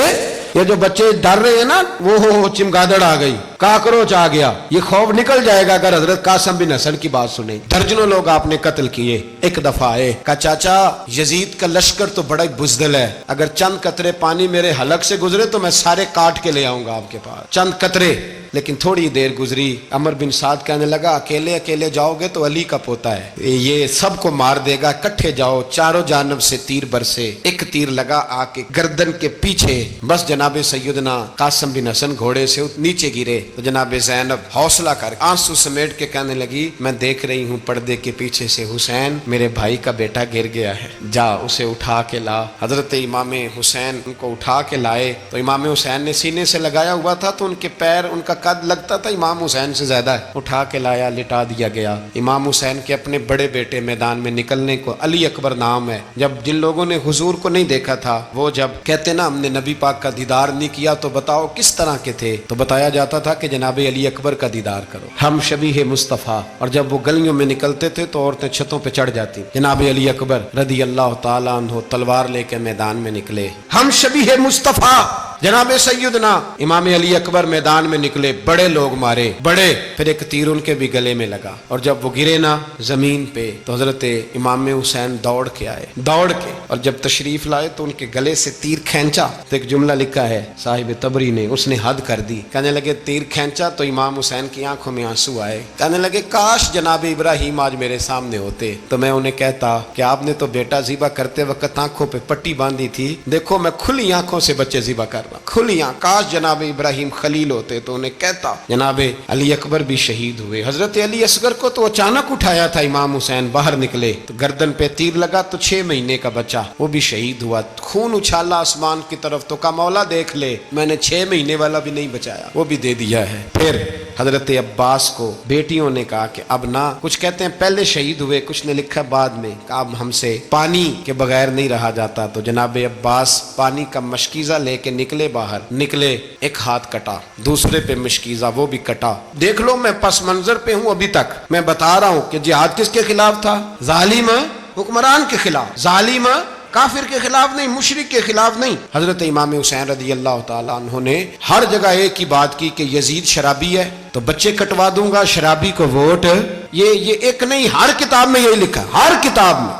یہ جو بچے ڈر رہے ہیں نا وہ چمگادڑ آ گئی کاکروچ آ گیا یہ خوف نکل جائے گا اگر حضرت قاسم بن حسن کی بات سنیں درجنوں لوگ آپ نے قتل کیے ایک دفعہ آئے کہا چاچا یزید کا لشکر تو بڑا بزدل ہے اگر چند قطرے پانی میرے حلق سے گزرے تو میں سارے کاٹ کے لے آؤں گا آپ کے پاس چند قطرے لیکن تھوڑی دیر گزری عمر بن سعد کہنے لگا اکیلے اکیلے جاؤ گے تو علی کا پوتا ہے یہ سب کو مار دے گا اکٹھے جاؤ چاروں جانب سے تیر برسے ایک تیر لگا آ کے گردن کے پیچھے بس جناب سیدنا قاسم بن حسن گھوڑے سے نیچے گرے تو جناب زینب حوصلہ کر آنسو سمیٹ کے کہنے لگی میں دیکھ رہی ہوں پردے کے پیچھے سے حسین میرے بھائی کا بیٹا گر گیا ہے جا اسے اٹھا کے لا حضرت امام حسین ان کو اٹھا کے لائے تو امام حسین نے سینے سے لگایا ہوا تھا تو ان کے پیر ان کا قد لگتا تھا امام حسین سے زیادہ ہے اٹھا کے لایا لٹا دیا گیا امام حسین کے اپنے بڑے بیٹے میدان میں نکلنے کو علی اکبر نام ہے جب جن لوگوں نے حضور کو نہیں دیکھا تھا وہ جب کہتے نا ہم نے نبی پاک کا دیدار نہیں کیا تو بتاؤ کس طرح کے تھے تو بتایا جاتا تھا کہ جناب علی اکبر کا دیدار کرو ہم شبیہ مصطفیٰ اور جب وہ گلیوں میں نکلتے تھے تو عورتیں چھتوں پہ چڑھ جاتی جناب علی اکبر رضی اللہ تعالیٰ عنہ تلوار لے کے میدان میں نکلے ہم شبیہ مصطفیٰ جناب سیدنا امام علی اکبر میدان میں نکلے بڑے لوگ مارے بڑے پھر ایک تیر ان کے بھی گلے میں لگا اور جب وہ گرے نا زمین پہ تو حضرت امام حسین دوڑ کے آئے دوڑ کے اور جب تشریف لائے تو ان کے گلے سے تیر کھینچا تو ایک جملہ لکھا ہے صاحب تبری نے اس نے حد کر دی کہنے لگے تیر کھینچا تو امام حسین کی آنکھوں میں آنسو آئے کہنے لگے کاش جناب ابراہیم آج میرے سامنے ہوتے تو میں انہیں کہتا کہ آپ نے تو بیٹا ذبح کرتے وقت آنکھوں پہ پٹی باندھی تھی دیکھو میں کھلی آنکھوں سے بچے ذبح کر رہا کھلیاں کاش جناب ابراہیم خلیل ہوتے تو انہیں کہتا جناب علی اکبر بھی شہید ہوئے حضرت علی اصغر کو تو اچانک اٹھایا تھا امام حسین باہر نکلے تو گردن پہ تیر لگا تو 6 مہینے کا بچہ وہ بھی شہید ہوا خون اچھالا آسمان کی طرف تو کہا مولا دیکھ لے میں نے 6 مہینے والا بھی نہیں بچایا وہ بھی دے دیا ہے پھر حضرت عباس کو بیٹیوں نے کہا کہ اب نہ کچھ کہتے ہیں پہلے شہید ہوئے کچھ نے لکھا بعد میں کہ اب ہم سے پانی کے بغیر نہیں رہا جاتا تو جناب عباس پانی کا مشکیزہ لے کے نکلے باہر نکلے ایک ہاتھ کٹا دوسرے پہ مشکیزہ وہ بھی کٹا دیکھ لو میں پس منظر پہ ہوں ابھی تک میں بتا رہا ہوں کہ جہاد کس کے خلاف تھا ظالم حکمران کے خلاف ظالم کافر کے خلاف نہیں مشرک کے خلاف نہیں حضرت امام حسین رضی اللہ تعالیٰ عنہ نے ہر جگہ ایک ہی بات کی کہ یزید شرابی ہے تو بچے کٹوا دوں گا شرابی کو ووٹ یہ ایک نہیں ہر کتاب میں یہی لکھا ہر کتاب میں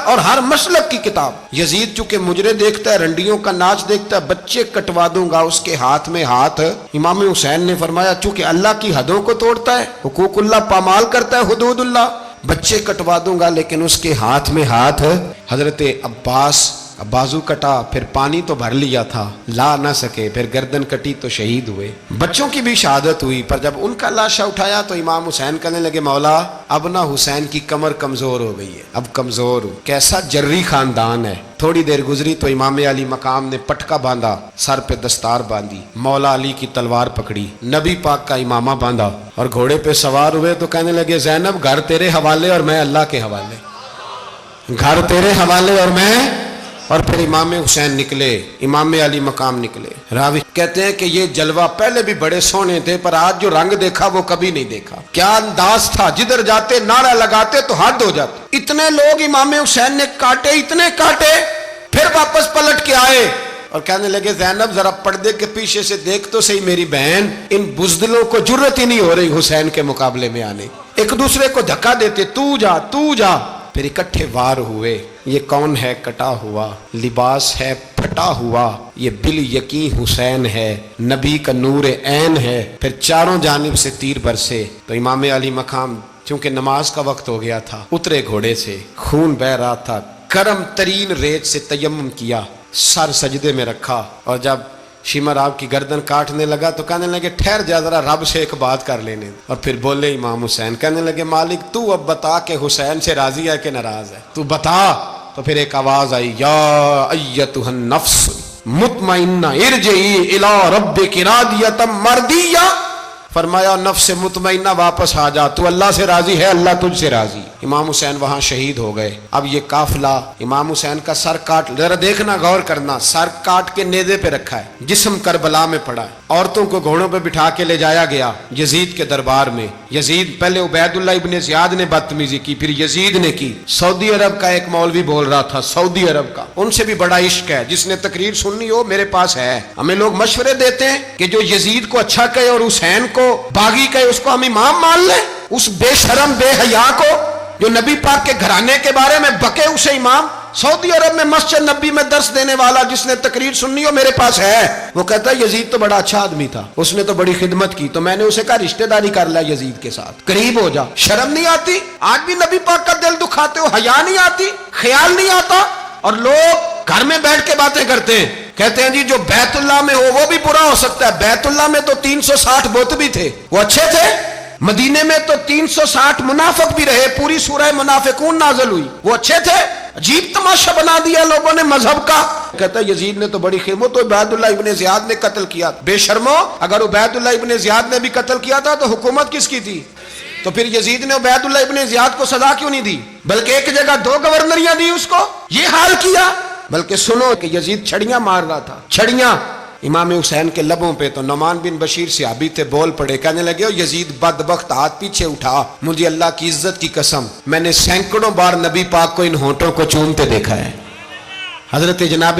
اور ہر مسلک کی کتاب یزید چونکہ مجرے دیکھتا ہے رنڈیوں کا ناچ دیکھتا ہے بچے کٹوا دوں گا اس کے ہاتھ میں ہاتھ امام حسین نے فرمایا چونکہ اللہ کی حدوں کو توڑتا ہے حقوق اللہ پامال کرتا ہے حدود اللہ بچے کٹوا دوں گا لیکن اس کے ہاتھ میں ہاتھ حضرت عباس بازو کٹا پھر پانی تو بھر لیا تھا لا نہ سکے پھر گردن کٹی تو شہید ہوئے بچوں کی بھی شہادت ہوئی پر جب ان کا لاشا اٹھایا تو امام حسین کہنے لگے مولا اب نہ حسین کی کمر کمزور ہو گئی ہے اب کمزور ہو کیسا جری خاندان ہے تھوڑی دیر گزری تو امام علی مقام نے پٹکا باندھا سر پہ دستار باندھی مولا علی کی تلوار پکڑی نبی پاک کا امامہ باندھا اور گھوڑے پہ سوار ہوئے تو کہنے لگے زینب گھر تیرے حوالے اور میں اللہ کے حوالے گھر تیرے حوالے اور میں اور پھر امام حسین نکلے امام علی مقام نکلے راوی کہتے ہیں کہ یہ جلوہ پہلے بھی بڑے سونے تھے پر آج جو رنگ دیکھا وہ کبھی نہیں دیکھا کیا انداز تھا جدھر جاتے نعرہ لگاتے تو حد ہو جاتے اتنے لوگ امام حسین نے کاٹے اتنے کاٹے پھر واپس پلٹ کے آئے اور کہنے لگے زینب ذرا پردے کے پیچھے سے دیکھ تو صحیح میری بہن ان بزدلوں کو جرت ہی نہیں ہو رہی حسین کے مقابلے میں آنے ایک دوسرے کو دھکا دیتے تو جا پھر اکٹھے وار ہوئے یہ کون ہے کٹا ہوا لباس ہے پھٹا ہوا یہ بال یقین حسین ہے نبی کا نور عین ہے پھر چاروں جانب سے تیر برسے تو امام علی مقام چونکہ نماز کا وقت ہو گیا تھا اترے گھوڑے سے خون بہ رہا تھا گرم ترین ریت سے تیمم کیا سر سجدے میں رکھا اور جب شمر آپ کی گردن کاٹنے لگا تو کہنے لگے ٹھہر جا ذرا رب سے ایک بات کر لینے اور پھر بولے امام حسین کہنے لگے مالک تو اب بتا کہ حسین سے راضی ہے کہ ناراض ہے تو بتا تو پھر ایک آواز آئی، یا ایتھا النفس مطمئنہ ارجعی الی ربک راضیۃ مرضیہ، فرمایا نفس مطمئنہ واپس آ جا، تو اللہ سے راضی ہے، اللہ تجھ سے راضی۔ امام حسین وہاں شہید ہو گئے۔ اب یہ قافلہ امام حسین کا سر کاٹ، ذرا دیکھنا غور کرنا، سر کاٹ کے نیزے پہ رکھا ہے، جسم کربلا میں پڑا ہے، عورتوں کو گھوڑوں پہ بٹھا کے لے جایا گیا یزید کے دربار میں۔ یزید پہلے عبید اللہ ابن زیاد نے بدتمیزی کی، پھر یزید نے کی۔ سعودی عرب کا ایک مولوی بول رہا تھا، سعودی عرب کا، ان سے بھی بڑا عشق ہے، جس نے تقریر سننی ہو میرے پاس ہے۔ ہمیں لوگ مشورے دیتے ہیں کہ جو یزید کو اچھا کہے اور حسین کو باغی کہے اس کو ہم امام مان لیں، اس بے شرم بے حیا کو جو نبی پاک کے گھرانے کے بارے میں بکے اسے امام۔ سعودی عرب میں مسجد نبی میں درس دینے والا جس نے تقریر سننی ہو میرے پاس ہے۔ وہ کہتا ہے یزید تو بڑا اچھا آدمی تھا، اس نے تو بڑی خدمت کی، تو میں نے اسے کہا رشتہ داری کر لیا یزید کے ساتھ، قریب ہو جا۔ شرم نہیں آتی؟ آج بھی نبی پاک کا دل دکھاتے ہو، حیا نہیں آتی، خیال نہیں آتا؟ اور لوگ گھر میں بیٹھ کے باتیں کرتے ہیں، کہتے ہیں جی جو بیت اللہ میں ہو وہ بھی برا ہو سکتا ہے۔ بیت اللہ میں تو 360 بت بھی تھے، وہ اچھے تھے۔ مدینے میں تو 360 منافق بھی رہے، پوری سورہ منافقون نازل ہوئی، وہ اچھے تھے۔ عجیب تماشا بنا دیا لوگوں نے مذہب کا۔ کہتا ہے یزید نے تو بڑی خدمت، تو عبید اللہ ابن زیاد نے قتل کیا۔ بے شرمو، اگر عبید اللہ ابن زیاد نے بھی قتل کیا تھا تو حکومت کس کی تھی؟ تو پھر یزید نے عبید اللہ ابن زیاد کو سزا کیوں نہیں دی، بلکہ ایک جگہ 2 گورنریاں دی اس کو؟ یہ حال کیا۔ بلکہ سنو کہ یزید چھڑیاں مار رہا تھا، چھڑیاں امام حسین کے لبوں پہ۔ تو نعمان بن بشیر صحابی تھے، بول پڑے، کہنے لگے او یزید بدبخت، ہاتھ پیچھے اٹھا، مجھے اللہ کی عزت کی قسم میں نے سینکڑوں بار نبی پاک کو ان ہونٹوں کو چومتے دیکھا ہے۔ حضرت جناب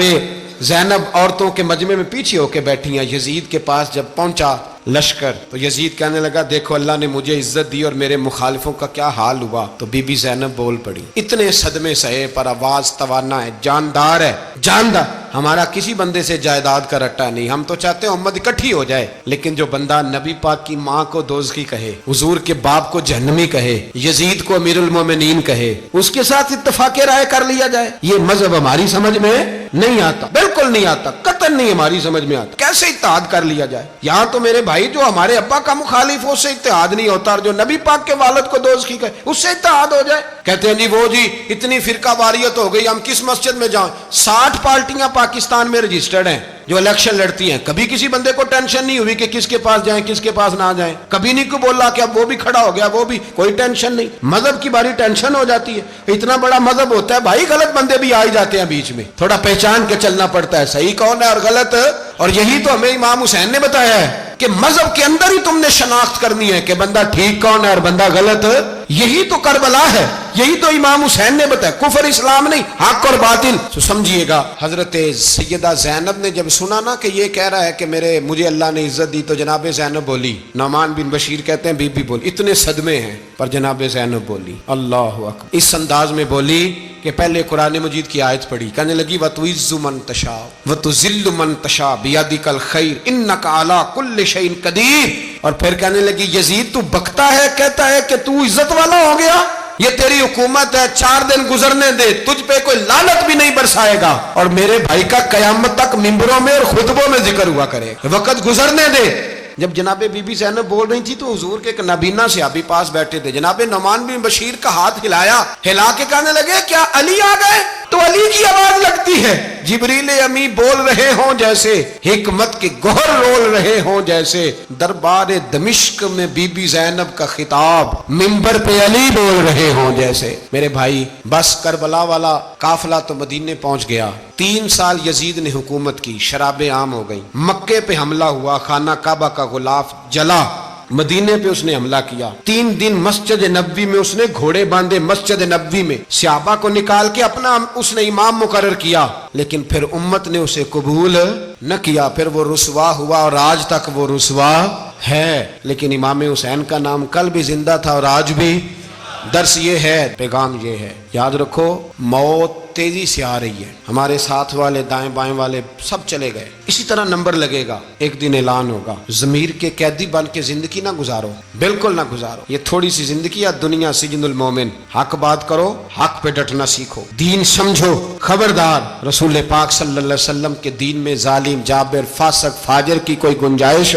زینب عورتوں کے مجمع میں پیچھے ہو کے بیٹھی ہیں۔ یزید کے پاس جب پہنچا لشکر تو یزید کہنے لگا دیکھو اللہ نے مجھے عزت دی اور میرے مخالفوں کا کیا حال ہوا۔ تو بی بی زینب بول پڑی، اتنے صدمے سہے پر آواز توانا ہے، جاندار ہے، جاندار۔ ہمارا کسی بندے سے جائیداد کا رٹا نہیں، ہم تو چاہتے ہیں امت اکٹھی ہو جائے، لیکن جو بندہ نبی پاک کی ماں کو دوزخی کہے، حضور کے باپ کو جہنمی کہے، یزید کو امیر المومنین کہے، اس کے ساتھ اتفاق رائے کر لیا جائے، یہ مذہب ہماری سمجھ میں نہیں آتا، بالکل نہیں آتا، قطعاً نہیں ہماری سمجھ میں آتا۔ کیسے اتحاد کر لیا جائے؟ یہاں تو میرے بھائی جو ہمارے ابا کا مخالف ہو اس سے اتحاد نہیں ہوتا، اور جو نبی پاک کے والد کو دوزخی کہے اس سے اتحاد ہو جائے۔ کہتے ہیں جی وہ جی اتنی فرقہ واریت ہو گئی، ہم کس مسجد میں جائیں؟ 60 پارٹیاں پاکستان میں رجسٹرڈ ہیں جو الیکشن لڑتی ہیں، کبھی کسی بندے کو ٹینشن نہیں ہوئی کہ کس کے پاس جائیں کس کے پاس نہ جائیں، کبھی نہیں کوئی بولا کہ اب وہ بھی کھڑا ہو گیا وہ بھی، کوئی ٹینشن نہیں۔ مذہب کی باری ٹینشن ہو جاتی ہے، اتنا بڑا مذہب ہوتا ہے بھائی، غلط بندے بھی آ ہی جاتے ہیں بیچ میں، تھوڑا پہچان کے چلنا پڑتا ہے صحیح کون ہے اور غلط۔ اور یہی تو ہمیں امام حسین نے بتایا ہے کہ مذہب کے اندر ہی تم نے شناخت کرنی ہے کہ بندہ ٹھیک کون ہے اور بندہ غلط۔ یہی تو کربلا ہے، یہی تو امام حسین نے بتایا، کفر اسلام نہیں، حق اور باطل۔ تو سمجھیے گا حضرت سیدہ زینب نے جب سنا نا کہ یہ کہہ رہا ہے کہ مجھے اللہ نے عزت دی، تو جناب زینب بولی، نعمان بن بشیر کہتے ہیں بی بی بولی، اتنے صدمے ہیں پر جناب زینب بولی اللہ اکبر، اس انداز میں بولی کہ پہلے قرآن مجید کی آیت پڑھی، کہنے لگی وَتُعِزُّ مَن تَشَاءُ وَتُذِلُّ مَن تَشَاءُ بِيَدِكَ الْخَيْرُ إِنَّكَ عَلَىٰ كُلِّ شَيْءٍ قَدِيرٌ۔ اور پھر کہنے لگی یزید تو بکتا ہے، کہتا ہے کہ تو عزت والا ہو گیا، یہ تیری حکومت ہے، 4 دن گزرنے دے، تجھ پہ کوئی لعنت بھی نہیں برسائے گا، اور میرے بھائی کا قیامت تک ممبروں میں اور خطبوں میں ذکر ہوا کرے، وقت گزرنے دے۔ جب جناب بی بی زینب بول رہی تھی تو حضور کے ایک نابینا صحابی پاس بیٹھے تھے، جناب نعمان بن بشیر کا ہاتھ ہلایا، ہلا کے کہنے لگے کیا علی آ گئے؟ تو علی کی آواز لگتی ہے، جبریل امی بول رہے ہوں جیسے، حکمت کے گوہر رول رہے ہوں جیسے، دربار دمشق میں بی بی زینب کا خطاب، منبر پہ علی بول رہے ہوں جیسے۔ میرے بھائی بس کربلا والا قافلہ تو مدینے پہنچ گیا، 3 سال یزید نے حکومت کی، شرابیں عام ہو گئیں، مکے پہ حملہ ہوا، خانہ کعبہ کا غلاف جلا، مدینے پہ اس نے حملہ کیا، 3 دن مسجد نبوی میں اس نے گھوڑے باندھے، مسجد نبوی میں صحابہ کو نکال کے اپنا اس نے امام مقرر کیا، لیکن پھر امت نے اسے قبول نہ کیا، پھر وہ رسوا ہوا اور آج تک وہ رسوا ہے، لیکن امام حسین کا نام کل بھی زندہ تھا اور آج بھی۔ درس یہ ہے، پیغام یہ ہے، یاد رکھو موت تیزی سے آ رہی ہے، ہمارے ساتھ والے دائیں بائیں والے سب چلے گئے، اسی طرح نمبر لگے گا، ایک دن اعلان ہوگا، ضمیر کے قیدی بن کے زندگی نہ گزارو، بالکل نہ گزارو، یہ تھوڑی سی زندگی ہے، دنیا سجن المومن، حق بات کرو، حق پہ ڈٹنا سیکھو، دین سمجھو، خبردار رسول پاک صلی اللہ علیہ وسلم کے دین میں ظالم، جابر، فاسق، فاجر کی کوئی گنجائش